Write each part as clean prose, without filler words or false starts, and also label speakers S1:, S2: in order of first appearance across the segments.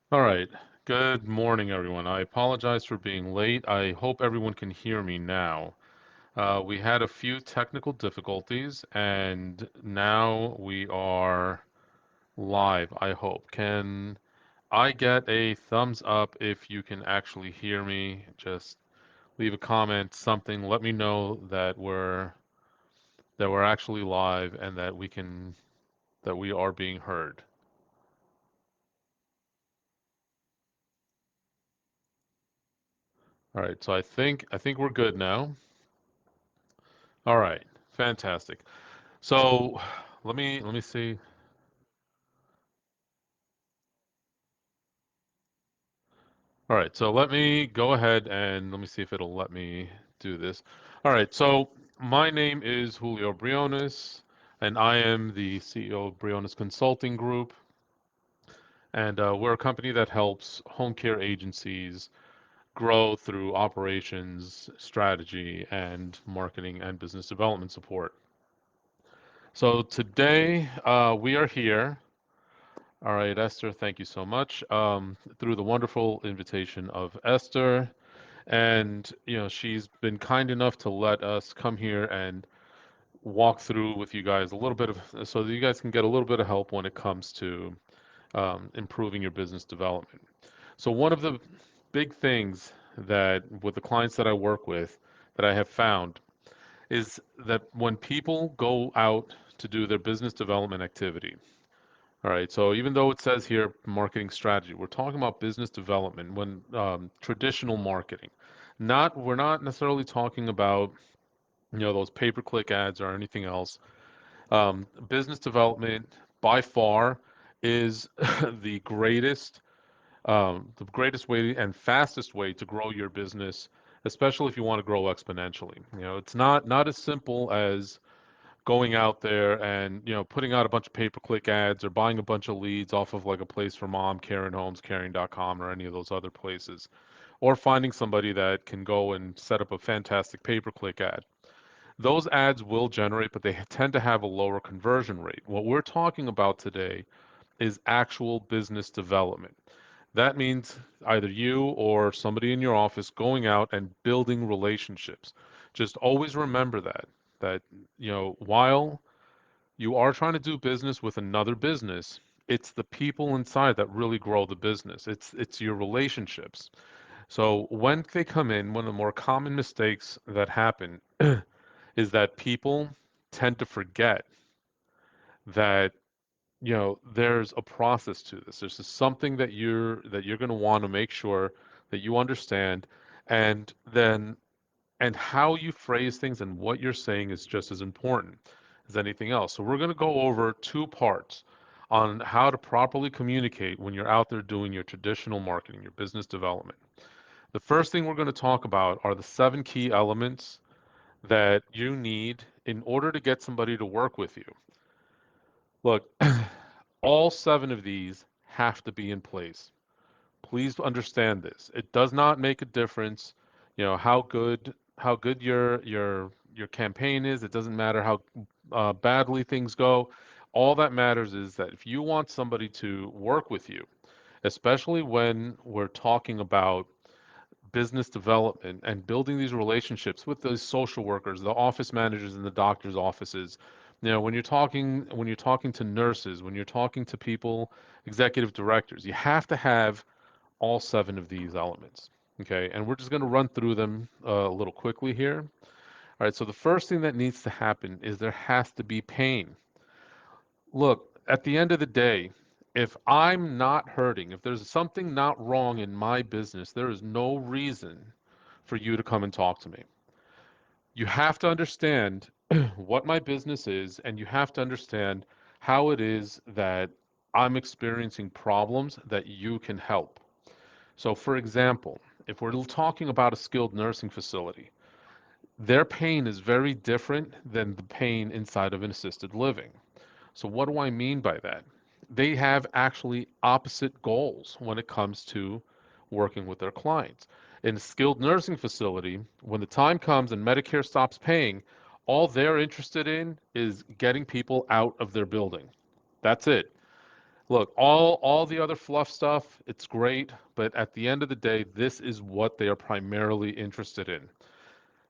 S1: All right. Good morning, everyone. I apologize for being late. I hope everyone can hear me now. We had a few technical difficulties, and now we are live, I hope. Can I get a thumbs up if you can actually hear me? Just leave a comment, something. Let me know that we're actually live and that we are being heard. All right. So I think we're good now. All right. Fantastic. So let me see. All right, so let me go ahead and let me see if it'll let me do this. All right, so my name is Julio Brionis, and I am the CEO of Brionis Consulting Group, and we're a company that helps home care agencies grow through operations, strategy, and marketing and business development support. So today we are here. All right, Esther, thank you so much. Through the wonderful invitation of Esther, and she's been kind enough to let us come here and walk through with you guys a little bit of so that you guys can get a little bit of help when it comes to improving your business development. So one of the big things that with the clients that I work with that I have found is that when people go out to do their business development activity. All right, so even though it says here marketing strategy, we're talking about business development when traditional marketing. We're not necessarily talking about, those pay-per-click ads or anything else. Business development by far is the greatest way and fastest way to grow your business, especially if you want to grow exponentially. It's not as simple as going out there and putting out a bunch of pay-per-click ads or buying a bunch of leads off of like a place for Homecare and homescaring.com or any of those other places, or finding somebody that can go and set up a fantastic pay-per-click ad. Those ads will generate, but they tend to have a lower conversion rate. What we're talking about today is actual business development. That means either you or somebody in your office going out and building relationships. Just always remember that while you are trying to do business with another business, it's the people inside that really grow the business. It's your relationships. So when they come in, one of the more common mistakes that happen is that people tend to forget that there's a process to this. There's just something that you're going to want to make sure that you understand, and then and how you phrase things and what you're saying is just as important as anything else. So we're going to go over two parts on how to properly communicate when you're out there doing your traditional marketing, your business development. The first thing we're going to talk about are the seven key elements that you need in order to get somebody to work with you. Look, all seven of these have to be in place. Please understand this. It does not make a difference, how good your campaign is. It doesn't matter how badly things go. All that matters is that if you want somebody to work with you, especially when we're talking about business development and building these relationships with those social workers, the office managers in the doctor's offices. When you're talking to nurses, when you're talking to people, executive directors, you have to have all seven of these elements. Okay, and we're just going to run through them a little quickly here. All right, so the first thing that needs to happen is there has to be pain. Look, at the end of the day, if I'm not hurting, if there's something not wrong in my business, there is no reason for you to come and talk to me. You have to understand what my business is, and you have to understand how it is that I'm experiencing problems that you can help. So, for example, if we're talking about a skilled nursing facility, their pain is very different than the pain inside of an assisted living. So, what do I mean by that? They have actually opposite goals when it comes to working with their clients. In a skilled nursing facility, when the time comes and Medicare stops paying, all they're interested in is getting people out of their building. That's it. Look, all the other fluff stuff, it's great, but at the end of the day, this is what they are primarily interested in.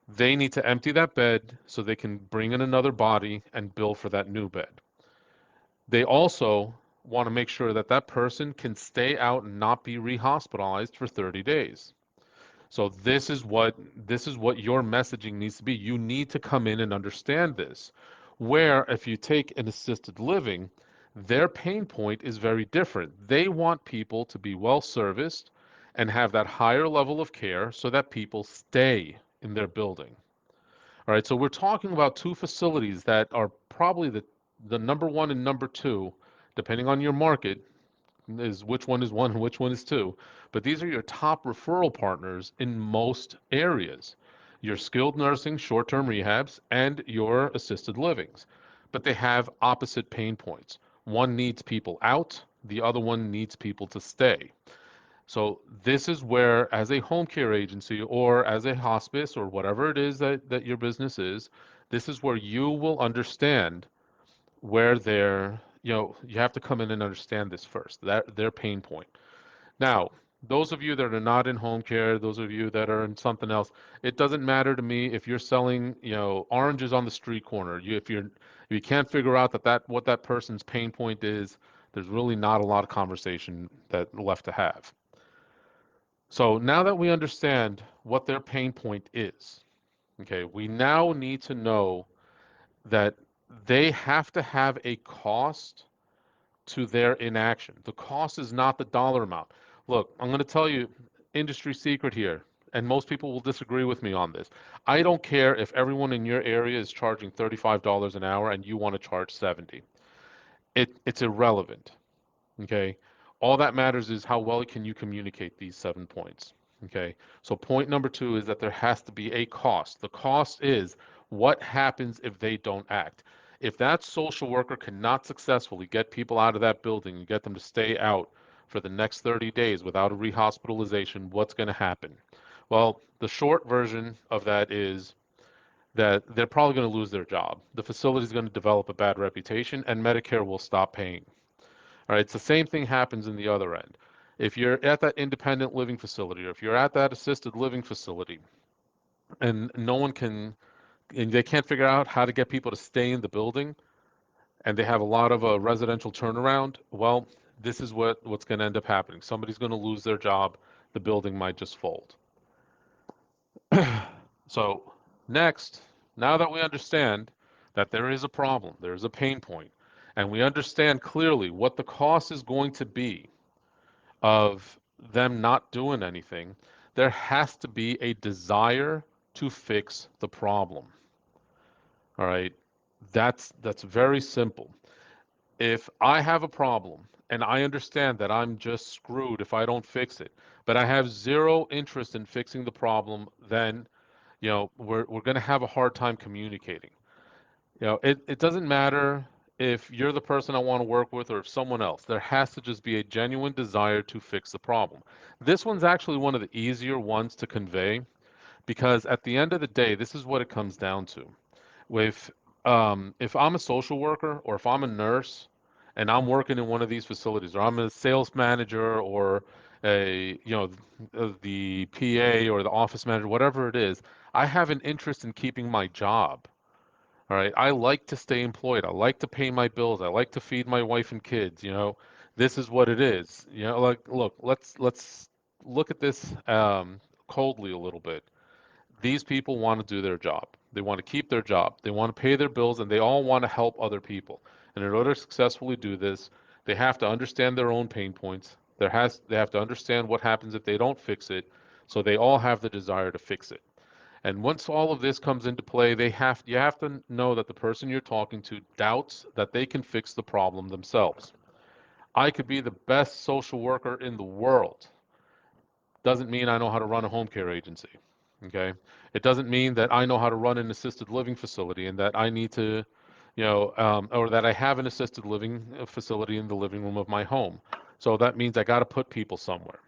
S1: They need to empty that bed so they can bring in another body and bill for that new bed. They also want to make sure that that person can stay out and not be rehospitalized for 30 days. So this is what your messaging needs to be. You need to come in and understand this. Where if you take an assisted living, their pain point is very different. They want people to be well serviced and have that higher level of care so that people stay in their building. All right, so we're talking about two facilities that are probably the number one and number two, depending on your market, is which one is one and which one is two. But these are your top referral partners in most areas. Your skilled nursing, short-term rehabs, and your assisted livings. But they have opposite pain points. One needs people out, the other one needs people to stay. So this is where, as a home care agency or as a hospice or whatever it is that your business is, this is where you will understand where you have to come in and understand this first, that their pain point. Now, those of you that are not in home care, those of you that are in something else, it doesn't matter to me if you're selling, oranges on the street corner. If you can't figure out that what that person's pain point is, there's really not a lot of conversation that left to have. So now that we understand what their pain point is, okay, we now need to know that they have to have a cost to their inaction. The cost is not the dollar amount. Look, I'm going to tell you industry secret here, and most people will disagree with me on this. I don't care if everyone in your area is charging $35 an hour and you want to charge 70. It's irrelevant. Okay. All that matters is how well can you communicate these 7 points. Okay. So point number two is that there has to be a cost. The cost is what happens if they don't act. If that social worker cannot successfully get people out of that building and get them to stay out for the next 30 days without a rehospitalization, what's going to happen? Well, the short version of that is that they're probably going to lose their job. The facility is going to develop a bad reputation, and Medicare will stop paying. All right, it's the same thing happens in the other end. If you're at that independent living facility or if you're at that assisted living facility and no one can, and they can't figure out how to get people to stay in the building and they have a lot of residential turnaround, well, this is what's going to end up happening. Somebody's going to lose their job. The building might just fold. So, next, now that we understand that there is a problem, there is a pain point, and we understand clearly what the cost is going to be of them not doing anything, there has to be a desire to fix the problem. All right. That's very simple. If I have a problem and I understand that I'm just screwed if I don't fix it, but I have zero interest in fixing the problem, then we're going to have a hard time communicating. It doesn't matter if you're the person I want to work with or if someone else. There has to just be a genuine desire to fix the problem. This one's actually one of the easier ones to convey because at the end of the day, this is what it comes down to. If I'm a social worker or if I'm a nurse and I'm working in one of these facilities or I'm a sales manager or the PA or the office manager, whatever it is, I have an interest in keeping my job. All right. I like to stay employed. I like to pay my bills. I like to feed my wife and kids. This is what it is. Like, look, let's look at this coldly a little bit. These people want to do their job. They want to keep their job. They want to pay their bills, and they all want to help other people. And in order to successfully do this, they have to understand their own pain points. They have to understand what happens if they don't fix it. So they all have the desire to fix it. And once all of this comes into play, you have to know that the person you're talking to doubts that they can fix the problem themselves. I could be the best social worker in the world. Doesn't mean I know how to run a home care agency. Okay? It doesn't mean that I know how to run an assisted living facility and that I need to, or that I have an assisted living facility in the living room of my home. So that means I got to put people somewhere.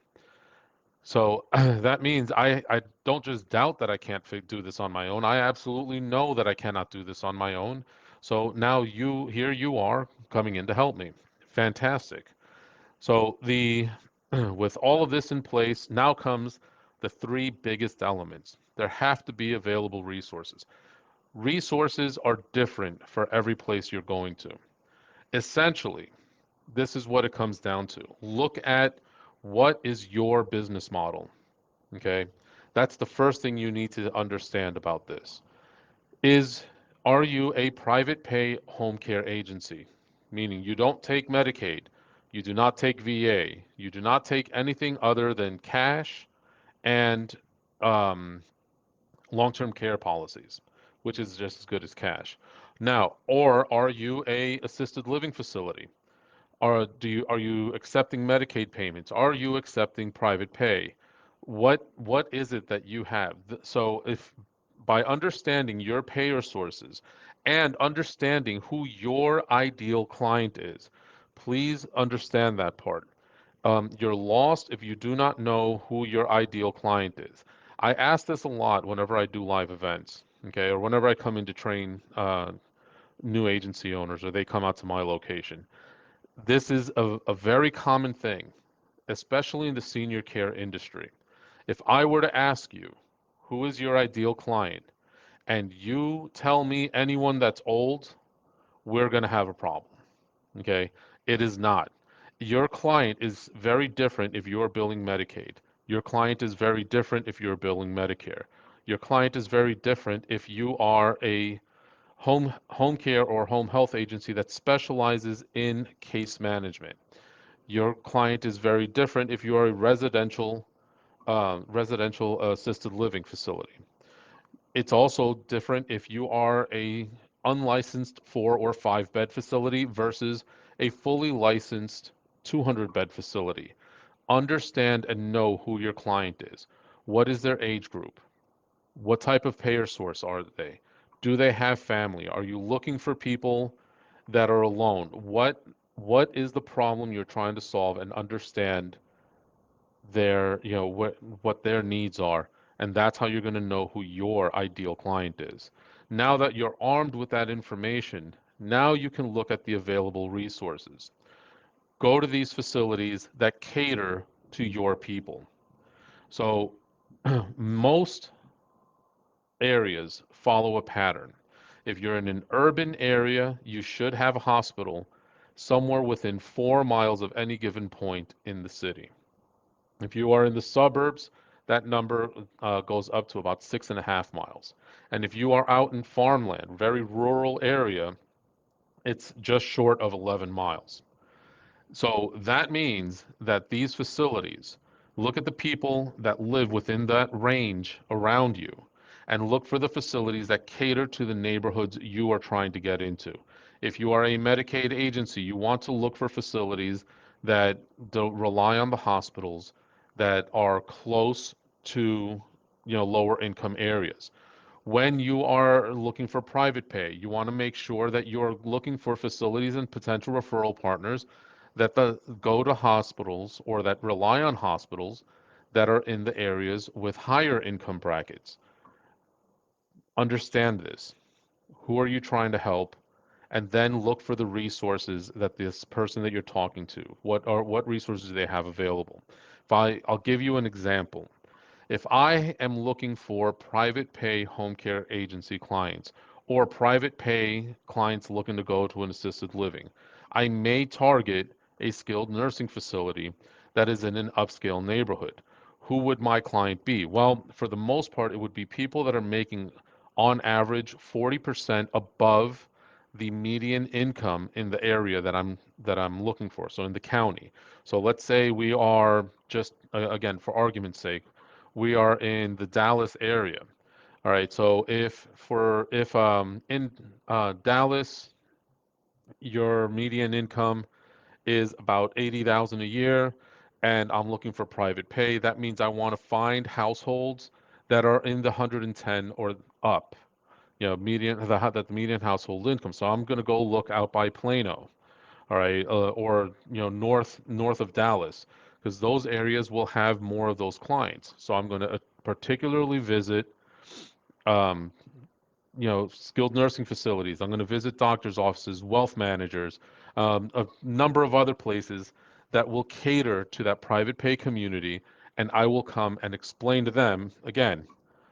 S1: So that means I don't just doubt that I can't do this on my own. I absolutely know that I cannot do this on my own. So now here you are coming in to help me. Fantastic. So the with all of this in place, now comes the three biggest elements. There have to be available resources. Resources are different for every place you're going to. Essentially, this is what it comes down to. Look at what is your business model, okay? That's the first thing you need to understand about this. Is are you a private pay home care agency? Meaning you don't take Medicaid, you do not take VA, you do not take anything other than cash and um, long-term care policies, which is just as good as cash. Now, or are you a assisted living facility? Are you accepting Medicaid payments? Are you accepting private pay? What is it that you have? So if by understanding your payer sources and understanding who your ideal client is, please understand that part. You're lost if you do not know who your ideal client is. I ask this a lot whenever I do live events, okay, or whenever I come in to train new agency owners or they come out to my location. This is a very common thing, especially in the senior care industry. If I were to ask you, who is your ideal client, and you tell me anyone that's old, we're going to have a problem. Okay? It is not. Your client is very different if you're billing Medicaid. Your client is very different if you're billing Medicare. Your client is very different if you are a home care or home health agency that specializes in case management. Your client is very different if you are a residential assisted living facility. It's also different if you are a unlicensed 4 or 5 bed facility versus a fully licensed 200-bed facility. Understand and know who your client is. What is their age group? What type of payer source are they? Do they have family? Are you looking for people that are alone? What is the problem you're trying to solve and understand what their needs are, and that's how you're going to know who your ideal client is. Now that you're armed with that information, now you can look at the available resources. Go to these facilities that cater to your people. So most areas follow a pattern. If you're in an urban area, you should have a hospital somewhere within 4 miles of any given point in the city. If you are in the suburbs, that number goes up to about 6.5 miles. And if you are out in farmland, very rural area, it's just short of 11 miles. So that means that these facilities look at the people that live within that range around you and look for the facilities that cater to the neighborhoods you are trying to get into. If you are a Medicaid agency, you want to look for facilities that don't rely on the hospitals that are close to, lower income areas. When you are looking for private pay, you want to make sure that you're looking for facilities and potential referral partners that go to hospitals or that rely on hospitals that are in the areas with higher income brackets. Understand this. Who are you trying to help? And then look for the resources that this person that you're talking to, what resources they have available. I'll give you an example. If I am looking for private pay home care agency clients or private pay clients looking to go to an assisted living, I may target a skilled nursing facility that is in an upscale neighborhood. Who would my client be? Well, for the most part, it would be people that are making, on average, 40% above the median income in the area that I'm looking for. So in the county. So let's say we are just again for argument's sake, we are in the Dallas area. All right, so if in Dallas your median income is about 80,000 a year and I'm looking for private pay, that means I want to find households that are in the 110 or up, that the median household income. So I'm going to go look out by Plano, all right, or north of Dallas, because those areas will have more of those clients. So I'm going to particularly visit, um, skilled nursing facilities. I'm going to visit doctors' offices, wealth managers, a number of other places that will cater to that private pay community, and I will come and explain to them again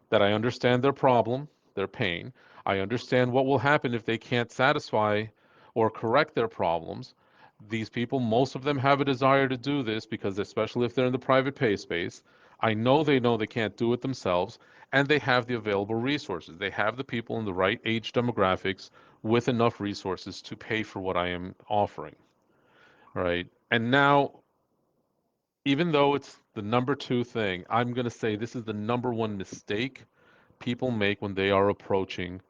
S1: that I understand their problem, their pain. I understand what will happen if they can't satisfy or correct their problems. These people, most of them have a desire to do this because, especially if they're in the private pay space, I know they can't do it themselves, and they have the available resources. They have the people in the right age demographics with enough resources to pay for what I am offering, right? And now, even though it's the number two thing, I'm going to say this is the number one mistake people make when they are approaching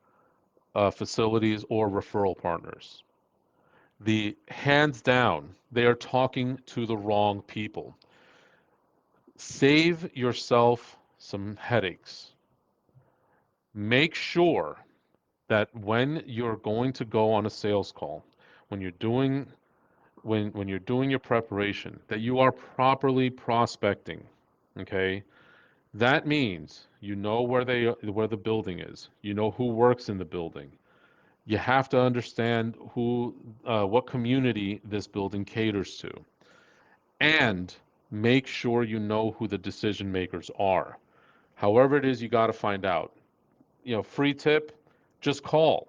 S1: facilities or referral partners. The hands down, they are talking to the wrong people. Save yourself some headaches. Make sure that when you're going to go on a sales call, when you're doing when you're doing your preparation, that you are properly prospecting. Okay? That means you know where the building is. You know who works in the building. You have to understand what community this building caters to, and make sure you know who the decision makers are. However it is, you got to find out. Free tip, just call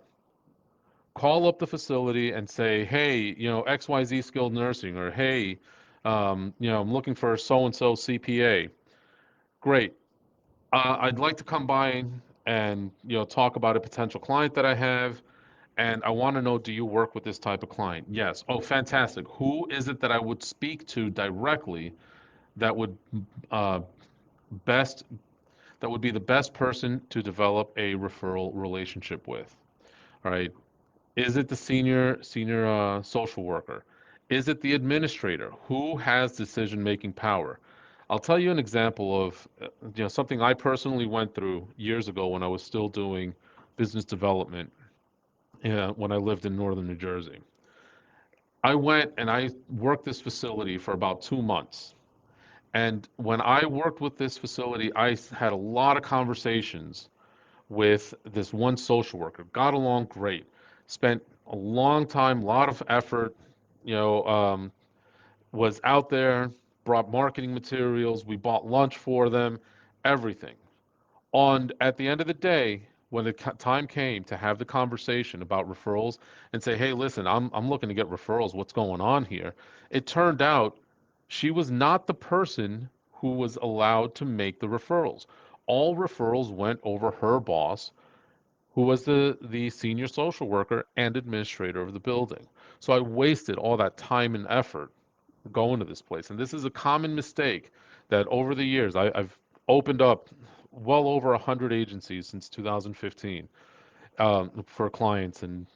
S1: up the facility and say, hey, XYZ skilled nursing, or hey, I'm looking for so and so CPA. Great. I'd like to come by and talk about a potential client that I have, and I want to know, do you work with this type of client? Yes. Oh, fantastic. Who is it that I would speak to directly that would uh, best that would be the best person to develop a referral relationship with? All right. Is it the senior social worker? Is it the administrator? Who has decision-making power? I'll tell you an example of something I personally went through years ago when I was still doing business development when I lived in northern New Jersey. I went and I worked this facility for about 2 months. And when I worked with this facility, had a lot of conversations with this one social worker. Got along great. Spent a long time, a lot of effort, you know, um, was out there, brought marketing materials. We bought lunch for them, everything. And at the end of the day, when the time came to have the conversation about referrals and say, hey, listen, I'm looking to get referrals. What's going on here? It turned out she was not the person who was allowed to make the referrals. All referrals went over her boss, who was the senior social worker and administrator of the building. So I wasted all that time and effort going to this place. And this is a common mistake that over the years I've opened up well over 100 agencies since 2015 for clients. And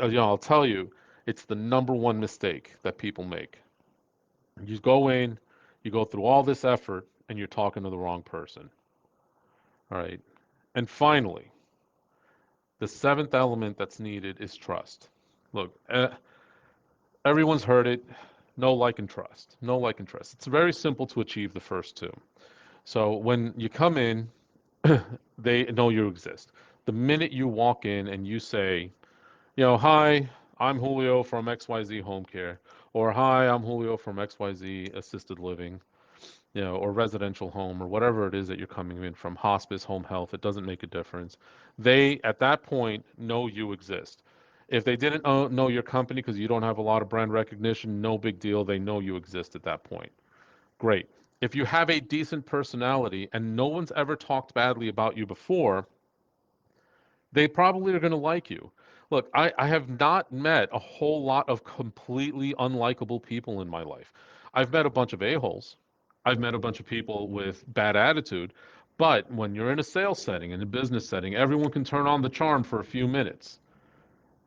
S1: I'll tell you, it's the number one mistake that people make. You go in, you go through all this effort, and you're talking to the wrong person. All right. And finally, the seventh element that's needed is trust. Look, everyone's heard it. Know, like, and trust. Know, like, and trust. It's very simple to achieve the first two. So when you come in, they know you exist. The minute you walk in and you say, hi, I'm Julio from XYZ Homecare, or hi, I'm Julio from XYZ Assisted Living, or residential home, or whatever it is that you're coming in from, hospice, home health, it doesn't make a difference. They, at that point, know you exist. If they didn't know your company because you don't have a lot of brand recognition, no big deal. They know you exist at that point. Great. If you have a decent personality and no one's ever talked badly about you before, they probably are going to like you. Look, I have not met a whole lot of completely unlikable people in my life. I've met a bunch of a-holes. I've met a bunch of people with bad attitude. But when you're in a sales setting, in a business setting, everyone can turn on the charm for a few minutes.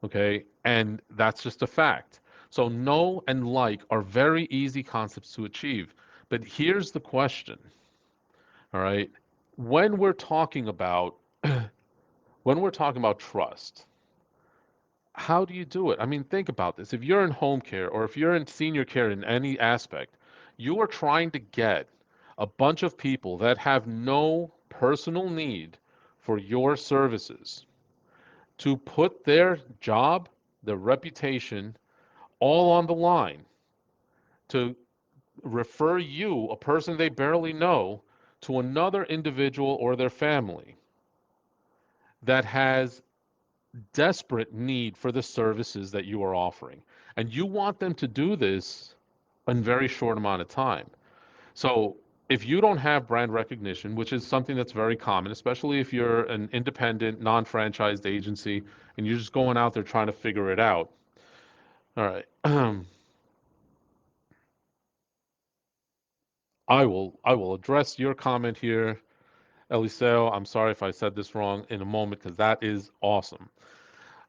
S1: Okay? And that's just a fact. So know and like are very easy concepts to achieve. But here's the question, all right? When we're talking about when we're talking about trust, how do you do it? I mean, think about this. If you're in home care or if you're in senior care in any aspect, you are trying to get a bunch of people that have no personal need for your services to put their job, their reputation all on the line to refer you, a person they barely know, to another individual or their family that has desperate need for the services that you are offering. And you want them to do this in very short amount of time. So if you don't have brand recognition, which is something that's very common, especially if you're an independent, non-franchised agency and you're just going out there trying to figure it out. All right. I will address your comment here, Eliseo. I'm sorry if I said this wrong in a moment because that is awesome.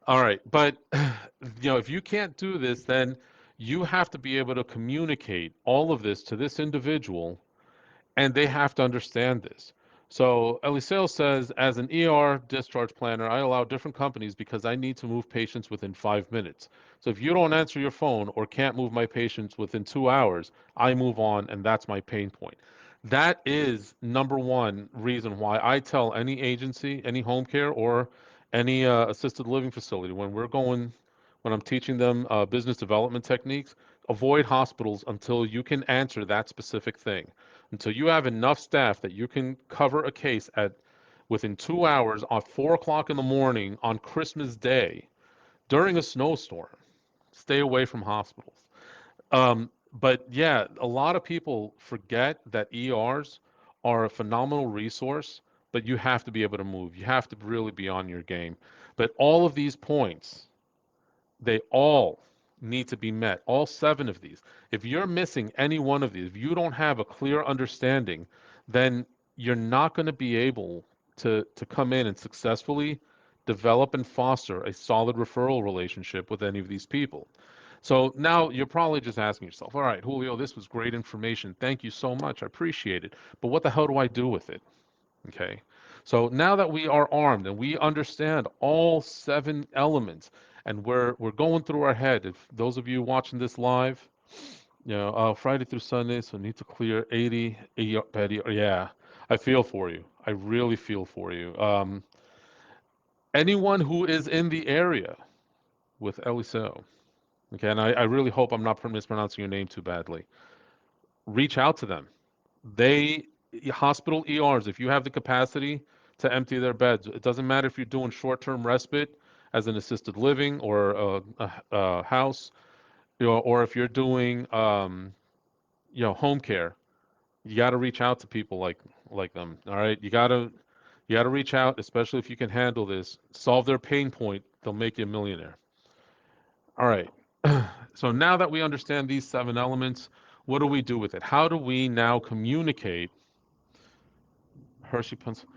S1: All right, but if you can't do this, then you have to be able to communicate all of this to this individual and they have to understand this. So Eliseo says, as an ER discharge planner, I allow different companies because I need to move patients within 5 minutes. So if you don't answer your phone or can't move my patients within 2 hours, I move on, and that's my pain point. That is number one reason why I tell any agency, any home care, or any assisted living facility when I'm teaching them business development techniques, avoid hospitals until you can answer that specific thing, until you have enough staff that you can cover a case at within 2 hours on 4 o'clock in the morning on Christmas Day during a snowstorm. Stay away from hospitals. But yeah, a lot of people forget that ERs are a phenomenal resource, but you have to be able to move. You have to really be on your game. But all of these points, they all need to be met, all seven of these. If you're missing any one of these, if you don't have a clear understanding, then you're not going to be able to come in and successfully develop and foster a solid referral relationship with any of these people. So now you're probably just asking yourself, all right, Julio, this was great information. Thank you so much. I appreciate it. But what the hell do I do with it? Okay. So now that we are armed and we understand all seven elements, and we're going through our head. If those of you watching this live, Friday through Sunday, so need to clear 80, 80 Betty. Yeah, I feel for you. I really feel for you. Anyone who is in the area with Eliseo, okay, and I really hope I'm not mispronouncing your name too badly. Reach out to them. They hospital ERs, if you have the capacity to empty their beds, it doesn't matter if you're doing short-term respite as an assisted living or a house, or if you're doing home care. You got to reach out to people like them. All right, you got to reach out, especially if you can handle this. Solve their pain point. They'll make you a millionaire. All right. So now that we understand these seven elements, what do we do with it? How do we now communicate Hershey, Pencil?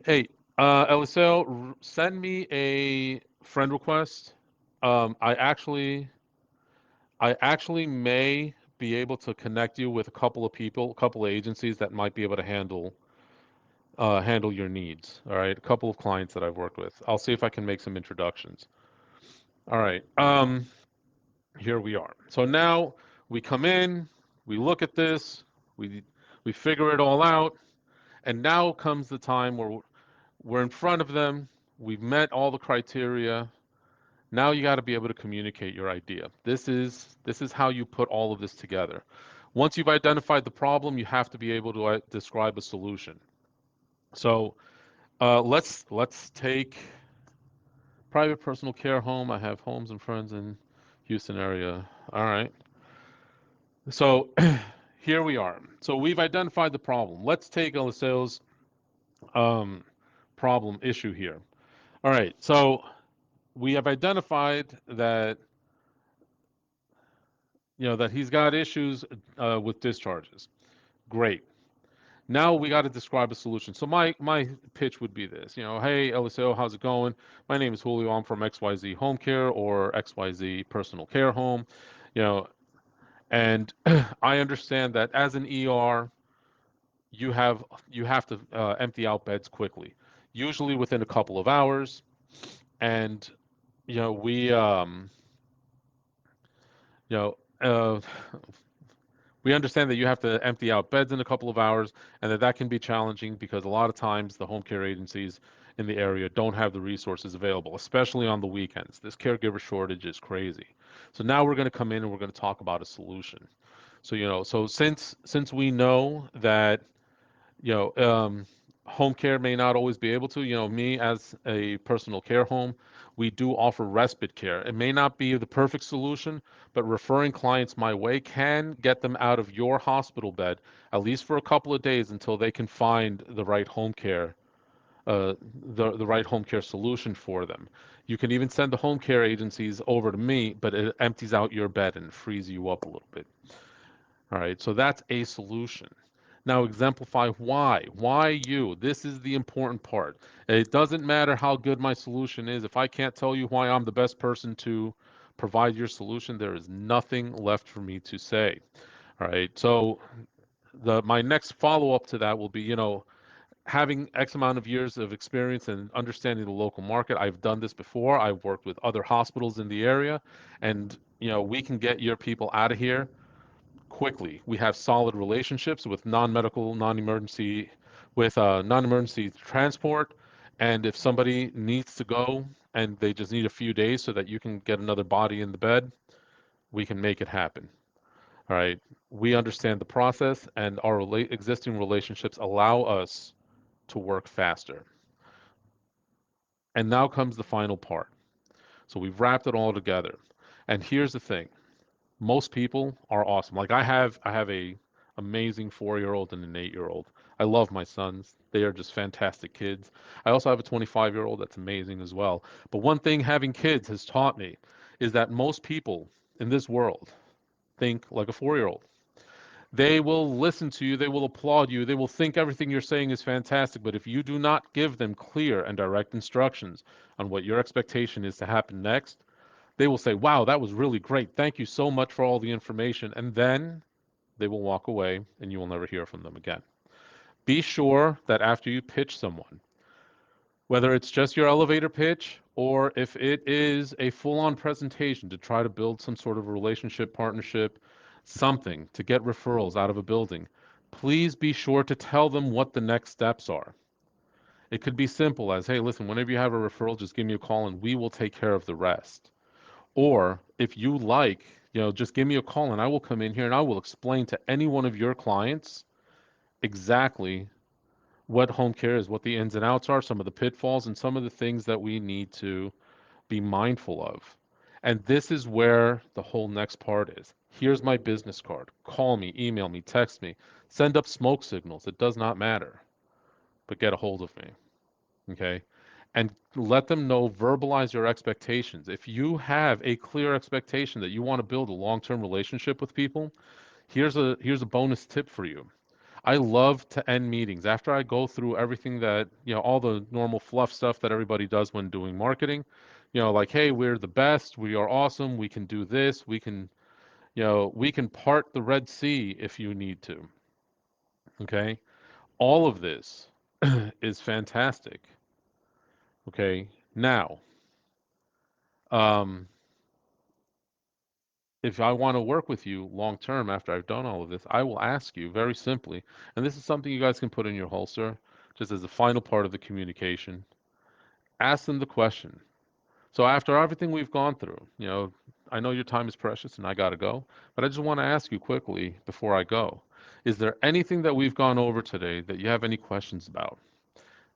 S1: Hey, Eliseo, send me a friend request. Um, I actually, I actually may be able to connect you with a couple of people, a couple of agencies that might be able to handle your needs. All right, a couple of clients that I've worked with. I'll see if I can make some introductions. All right. Here we are. So now we come in, we look at this, we we figure it all out, and now comes the time where we're in front of them. We've met all the criteria. Now you got to be able to communicate your idea. This is how you put all of this together. Once you've identified the problem, you have to be able to describe a solution. So let's take private personal care home. I have homes and friends in Houston area. All right. So here we are. So we've identified the problem. Let's take Eliseo's um, problem issue here. All right. So we have identified that he's got issues with discharges. Great. Now we got to describe a solution. So my pitch would be this. Hey LSO, how's it going? My name is Julio. I'm from XYZ Home Care or XYZ Personal Care Home. You know, and I understand that as an ER, you have you have to empty out beds quickly, usually within a couple of hours. And you know we you know uh, we understand that you have to empty out beds in a couple of hours, and that can be challenging because a lot of times the home care agencies in the area don't have the resources available, especially on the weekends. This caregiver shortage is crazy. So now we're going to come in and we're going to talk about a solution. So, so since we know that, you know, um, home care may not always be able to, me as a personal care home, we do offer respite care. It may not be the perfect solution, but referring clients my way can get them out of your hospital bed, at least for a couple of days until they can find the right home care uh, the right home care solution for them. You can even send the home care agencies over to me, but it empties out your bed and frees you up a little bit. All right, so that's a solution. Now exemplify why. Why you? This is the important part. It doesn't matter how good my solution is. If I can't tell you why I'm the best person to provide your solution, there is nothing left for me to say. All right. So the my next follow up to that will be, having X amount of years of experience and understanding the local market. I've done this before. I've worked with other hospitals in the area, and we can get your people out of here quickly. We have solid relationships with non-medical, non-emergency, with non-emergency transport, and if somebody needs to go and they just need a few days so that you can get another body in the bed, we can make it happen. All right. We understand the process, and our existing relationships allow us to work faster. And now comes the final part. So we've wrapped it all together. And here's the thing. Most people are awesome. Like I have a amazing 4-year-old and an 8-year-old. I love my sons. They are just fantastic kids. I also have a 25-year-old that's amazing as well. But one thing having kids has taught me is that most people in this world think like a 4-year-old. They will listen to you, they will applaud you, they will think everything you're saying is fantastic, but if you do not give them clear and direct instructions on what your expectation is to happen next, they will say, "Wow, that was really great. Thank you so much for all the information." And then they will walk away and you will never hear from them again. Be sure that after you pitch someone, whether it's just your elevator pitch or if it is a full on presentation to try to build some sort of a relationship, partnership, something to get referrals out of a building, please be sure to tell them what the next steps are. It could be simple as, hey, listen, whenever you have a referral, just give me a call and we will take care of the rest. Or if you like, just give me a call and I will come in here and I will explain to any one of your clients exactly what home care is, what the ins and outs are, some of the pitfalls, and some of the things that we need to be mindful of. And this is where the whole next part is. Here's my business card. Call me, email me, text me, send up smoke signals. It does not matter, but get a hold of me. Okay. And let them know, verbalize your expectations. If you have a clear expectation that you want to build a long-term relationship with people, here's a bonus tip for you. I love to end meetings after I go through everything that, all the normal fluff stuff that everybody does when doing marketing. Like, hey, we're the best, we are awesome, we can do this, we can part the Red Sea if you need to. Okay? All of this is fantastic. Okay? Now, um, if I want to work with you long term after I've done all of this, I will ask you very simply, and this is something you guys can put in your holster, just as the final part of the communication. Ask them the question. So after everything we've gone through, I know your time is precious and I got to go, but I just want to ask you quickly before I go. Is there anything that we've gone over today that you have any questions about?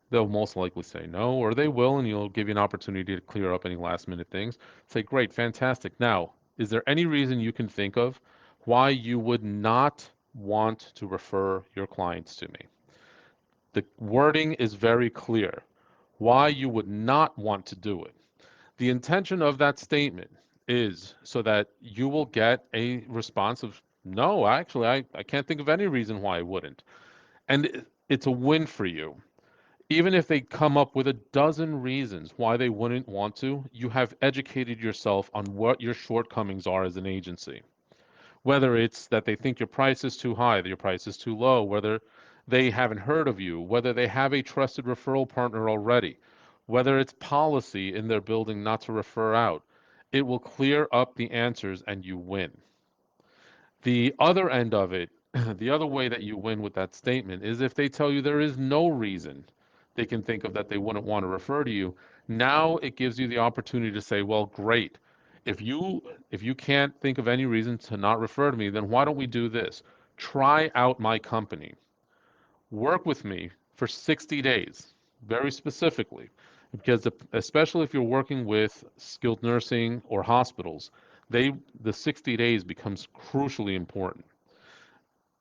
S1: They'll most likely say no, or they will, and you'll give you an opportunity to clear up any last minute things. Say, great, fantastic. Now, is there any reason you can think of why you would not want to refer your clients to me? The wording is very clear. Why you would not want to do it. The intention of that statement is so that you will get a response of, no, actually, I can't think of any reason why I wouldn't. And it's a win for you. Even if they come up with a dozen reasons why they wouldn't want to, you have educated yourself on what your shortcomings are as an agency. Whether it's that they think your price is too high, that your price is too low, whether they haven't heard of you, whether they have a trusted referral partner already, whether it's policy in their building not to refer out, it will clear up the answers and you win. The other end of it, the other way that you win with that statement is if they tell you there is no reason they can think of that they wouldn't want to refer to you. Now it gives you the opportunity to say, well, great. If you can't think of any reason to not refer to me, then why don't we do this? Try out my company. Work with me for 60 days, very specifically, because especially if you're working with skilled nursing or hospitals, the 60 days becomes crucially important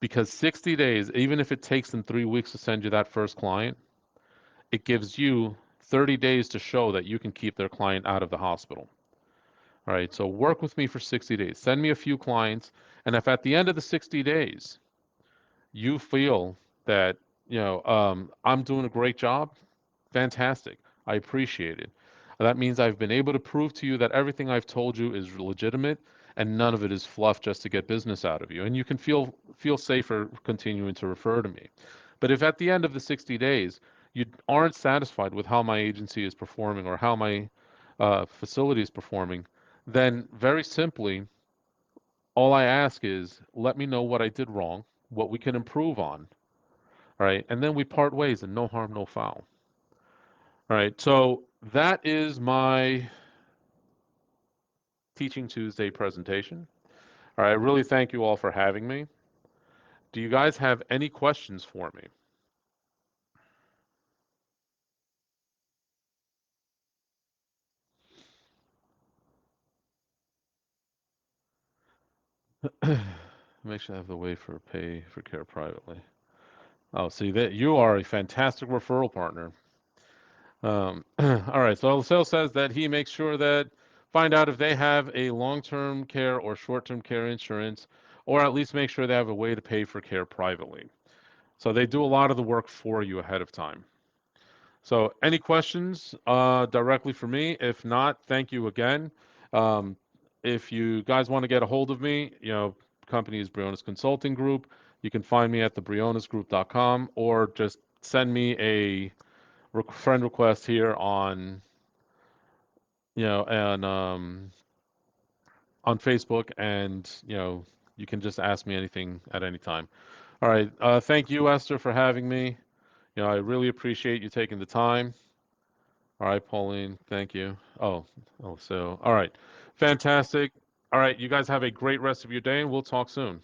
S1: because 60 days, even if it takes them 3 weeks to send you that first client, it gives you 30 days to show that you can keep their client out of the hospital. All right, so work with me for 60 days. Send me a few clients, and if at the end of the 60 days you feel that, I'm doing a great job, fantastic. I appreciate it. That means I've been able to prove to you that everything I've told you is legitimate and none of it is fluff just to get business out of you. And you can feel safer continuing to refer to me. But if at the end of the 60 days you aren't satisfied with how my agency is performing or how my facility is performing, then very simply, all I ask is let me know what I did wrong, what we can improve on, right? And then we part ways and no harm, no foul. All right, so that is my Teaching Tuesday presentation. All right, I really thank you all for having me. Do you guys have any questions for me? Make sure I have the way for pay for care privately. Oh, see that you are a fantastic referral partner. All right, so Sale says that he makes sure that find out if they have a long-term care or short-term care insurance, or at least make sure they have a way to pay for care privately. So they do a lot of the work for you ahead of time. So, any questions directly for me? If not, thank you again. Um, if you guys want to get a hold of me, company is Brionis Consulting Group. You can find me at thebrionisgroup.com or just send me a friend request here and on Facebook, and you can just ask me anything at any time. All right. Thank you, Esther, for having me. I really appreciate you taking the time. All right, Pauline, thank you. All right. Fantastic. All right, you guys have a great rest of your day, and we'll talk soon.